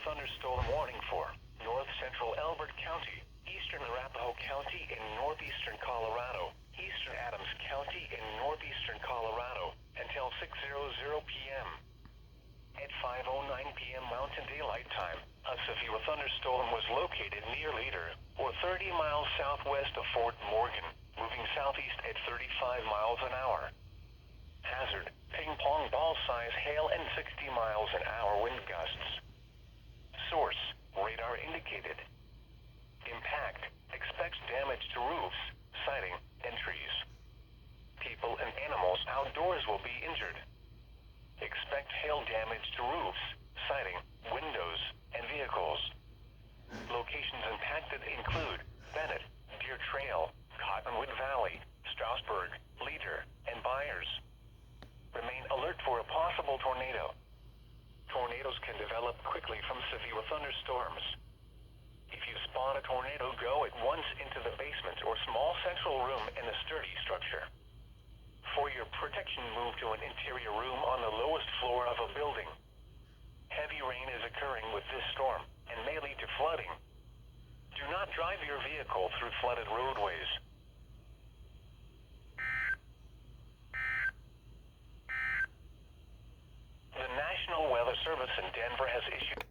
thunderstorm warning for north central Elbert County, eastern Arapahoe County in northeastern Colorado, eastern Adams County in northeastern Colorado, until 6:00 p.m. At 5:09 p.m. Mountain Daylight Time, a severe thunderstorm was located near Leader, or 30 miles southwest of Fort Morgan, moving southeast at 35 miles an hour. Hazard, ping-pong ball-size hail and 60 miles an hour wind gusts. Source, radar indicated. Impact, expects damage to roofs, siding, and trees. People and animals outdoors will be injured. Expect hail damage to roofs, siding, windows, and vehicles. Locations impacted include Bennett, Deer Trail, Cottonwood Valley, Strasburg, Leader, and Byers. Remain alert for a possible tornado. Tornadoes can develop quickly from severe thunderstorms. If you spot a tornado, go at once into the basement or small central room in a sturdy structure. For your protection, move to an interior room on the lowest floor of a building. Heavy rain is occurring with this storm and may lead to flooding. Do not drive your vehicle through flooded roadways. The National Weather Service in Denver has issued